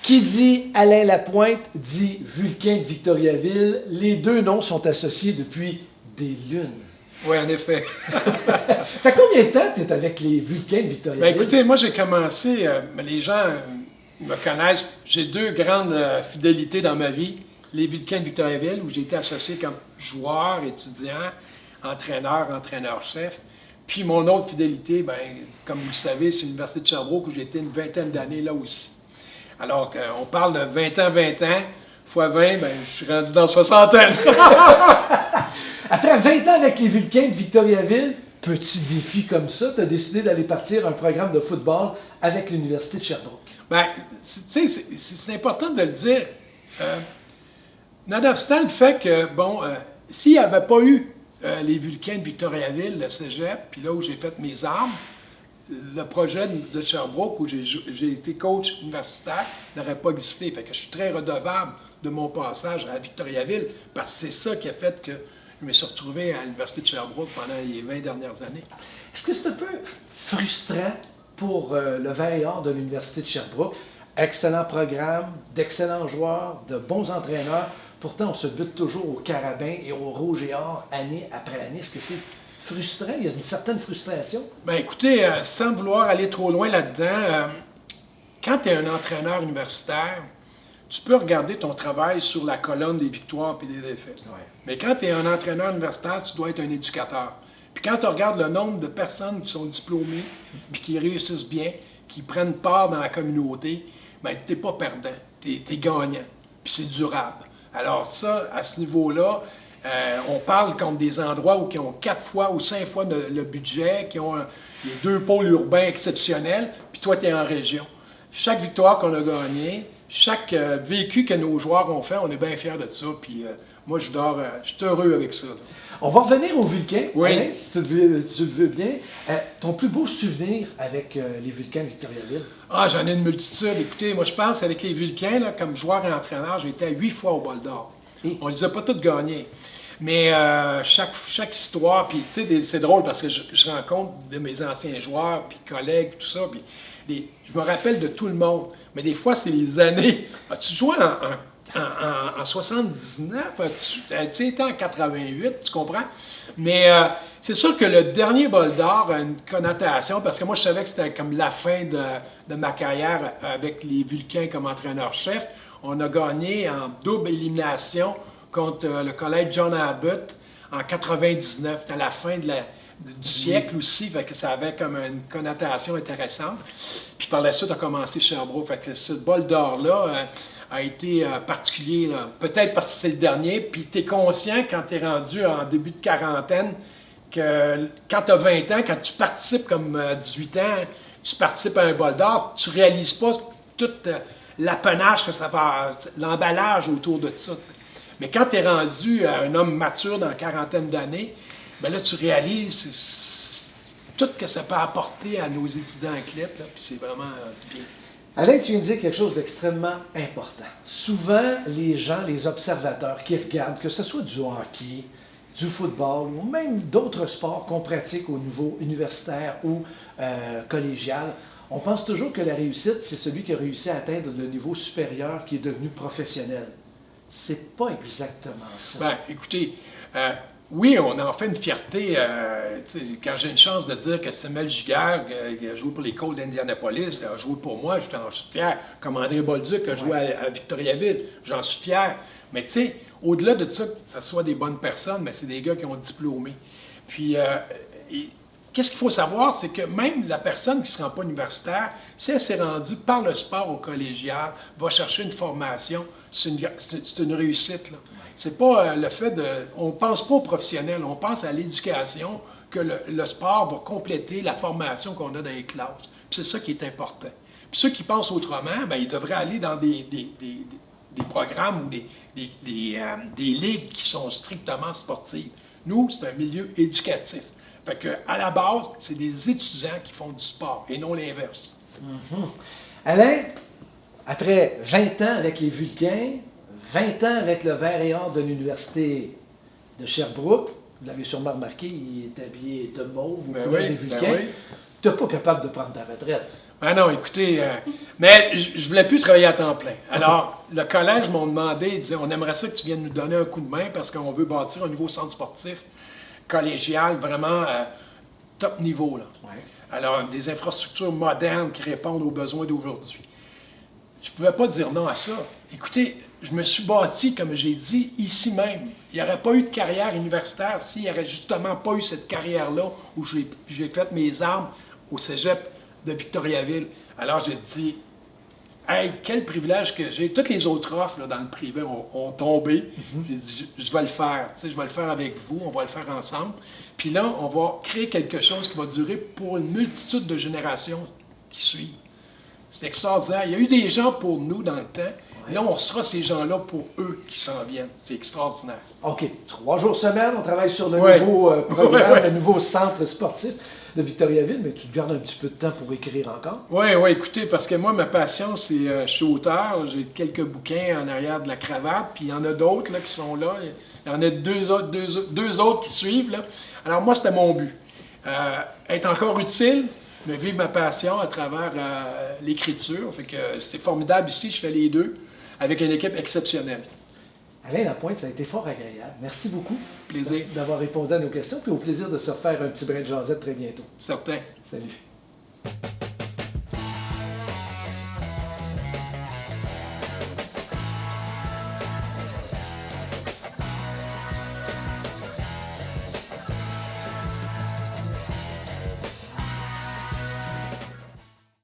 Qui dit Alain Lapointe dit Vulcain de Victoriaville. Les deux noms sont associés depuis des lunes. Oui, en effet. Ça fait combien de temps tu es avec les Vulcains de Victoriaville? Ben, écoutez, moi j'ai commencé, les gens me connaissent, j'ai deux grandes fidélités dans ma vie. Les Vulcains de Victoriaville, où j'ai été associé comme joueur, étudiant, entraîneur-chef. Puis mon autre fidélité, ben, comme vous le savez, c'est l'Université de Sherbrooke, où j'ai été une vingtaine d'années là aussi. Alors, on parle de 20 ans, fois 20, ben, je suis rendu dans soixantaine. Après 20 ans avec les Vulcains de Victoriaville, petit défi comme ça, tu as décidé d'aller partir un programme de football avec l'Université de Sherbrooke. Bien, tu sais, c'est important de le dire. Nonobstant le fait que, bon, s'il n'y avait pas eu les Vulcains de Victoriaville, le cégep, puis là où j'ai fait mes armes, le projet de Sherbrooke, où j'ai été coach universitaire, n'aurait pas existé. Fait que je suis très redevable de mon passage à Victoriaville, parce que c'est ça qui a fait que je me suis retrouvé à l'Université de Sherbrooke pendant les 20 dernières années. Est-ce que c'est un peu frustrant pour le vert et or de l'Université de Sherbrooke? Excellent programme, d'excellents joueurs, de bons entraîneurs. Pourtant, on se bute toujours au carabin et au rouge et or année après année. Est-ce que c'est frustrant? Il y a une certaine frustration? Bien, écoutez, sans vouloir aller trop loin là-dedans, quand tu es un entraîneur universitaire, tu peux regarder ton travail sur la colonne des victoires et des défaites. Ouais. Mais quand tu es un entraîneur universitaire, tu dois être un éducateur. Puis quand tu regardes le nombre de personnes qui sont diplômées, puis qui réussissent bien, qui prennent part dans la communauté, bien, tu n'es pas perdant, tu es gagnant. Puis c'est durable. Alors ça, à ce niveau-là, on parle contre des endroits où qui ont 4 fois ou 5 fois le budget, qui ont les 2 pôles urbains exceptionnels, puis toi, tu es en région. Chaque victoire qu'on a gagnée, chaque vécu que nos joueurs ont fait, on est bien fiers de ça. Puis moi, je suis heureux avec ça. Là. On va revenir aux Vulcains, oui. Alain, si tu le veux bien. Ton plus beau souvenir avec les Vulcains de Victoriaville? Ah, j'en ai une multitude. Écoutez, moi, je pense avec les Vulcains, là, comme joueur et entraîneur, j'ai été à 8 fois au Bol d'Or. On ne les a pas toutes gagnées. Mais chaque histoire, puis tu sais, c'est drôle parce que je rencontre de mes anciens joueurs, puis collègues, tout ça, puis je me rappelle de tout le monde. Mais des fois, c'est les années. As-tu joué en 79? Tu étais en 88, tu comprends? Mais c'est sûr que le dernier Bol d'Or a une connotation, parce que moi, je savais que c'était comme la fin de ma carrière avec les Vulcains comme entraîneur-chef. On a gagné en double élimination contre le collège John Abbott en 99. C'était la fin du siècle aussi, fait que ça avait comme une connotation intéressante. Puis par la suite, on a commencé Sherbrooke. Fait que ce bol d'or-là a été particulier, là. Peut-être parce que c'est le dernier, puis tu es conscient quand tu es rendu en début de quarantaine que quand tu as 20 ans, quand tu participes comme 18 ans, tu participes à un bol d'or, tu réalises pas toute l'apanage que ça fait, l'emballage autour de ça. Mais quand tu es rendu un homme mature dans la quarantaine d'années, bien là, tu réalises tout ce que ça peut apporter à nos étudiants en clip, là, puis c'est vraiment bien. Alain, tu viens de dire quelque chose d'extrêmement important. Souvent, les gens, les observateurs qui regardent, que ce soit du hockey, du football ou même d'autres sports qu'on pratique au niveau universitaire ou collégial, on pense toujours que la réussite, c'est celui qui a réussi à atteindre le niveau supérieur qui est devenu professionnel. C'est pas exactement ça. Bien, écoutez, oui, on en fait une fierté. Quand j'ai une chance de dire que Samuel Giguère, qui a joué pour les Colts d'Indianapolis, a joué pour moi, j'en suis fier. Comme André Bolduc a joué à Victoriaville, j'en suis fier. Mais tu sais, au-delà de ça, que ce soit des bonnes personnes, mais c'est des gars qui ont diplômé. Puis, qu'est-ce qu'il faut savoir, c'est que même la personne qui ne se rend pas universitaire, si elle s'est rendue par le sport au collégial, va chercher une formation, c'est une réussite. Là. C'est pas le fait de... On ne pense pas aux professionnels, on pense à l'éducation, que le sport va compléter la formation qu'on a dans les classes. Puis c'est ça qui est important. Puis ceux qui pensent autrement, bien, ils devraient aller dans des programmes ou des ligues qui sont strictement sportives. Nous, c'est un milieu éducatif. Fait que, à la base, c'est des étudiants qui font du sport et non l'inverse. Mm-hmm. Alain, après 20 ans avec les Vulcains, 20 ans avec le vert et or de l'Université de Sherbrooke, vous l'avez sûrement remarqué, il est habillé de mauve ou couleur des Vulcains. Tu n'es pas capable de prendre ta retraite. Ah non, écoutez, mais je voulais plus travailler à temps plein. Alors, le collège m'ont demandé, ils disaient, on aimerait ça que tu viennes nous donner un coup de main parce qu'on veut bâtir un nouveau centre sportif collégial, vraiment top niveau, là. Ouais. Alors, des infrastructures modernes qui répondent aux besoins d'aujourd'hui. Je ne pouvais pas dire non à ça. Écoutez, je me suis bâti, comme j'ai dit, ici même. Il n'y aurait pas eu de carrière universitaire s'il n'y aurait justement pas eu cette carrière-là où j'ai fait mes armes au cégep de Victoriaville. Alors, j'ai dit, hey, quel privilège que j'ai. Toutes les autres offres là, dans le privé ont tombé. J'ai dit, je vais le faire. Tu sais, je vais le faire avec vous, on va le faire ensemble. Puis là, on va créer quelque chose qui va durer pour une multitude de générations qui suivent. C'est extraordinaire. Il y a eu des gens pour nous dans le temps. Ouais. Là, on sera ces gens-là pour eux qui s'en viennent. C'est extraordinaire. OK. 3 jours semaine, on travaille sur le nouveau programme, le nouveau centre sportif de Victoriaville, mais tu te gardes un petit peu de temps pour écrire encore? Oui, écoutez, parce que moi, ma passion, c'est je suis auteur. J'ai quelques bouquins en arrière de la cravate, puis il y en a d'autres là, qui sont là. Il y en a deux autres qui suivent. Là. Alors moi, c'était mon but. Être encore utile, mais vivre ma passion à travers l'écriture. Fait que c'est formidable ici, je fais les deux avec une équipe exceptionnelle. Alain Lapointe, ça a été fort agréable. Merci beaucoup. Plaisir. D'avoir répondu à nos questions, puis au plaisir de se refaire un petit brin de jasette très bientôt. Certain. Salut.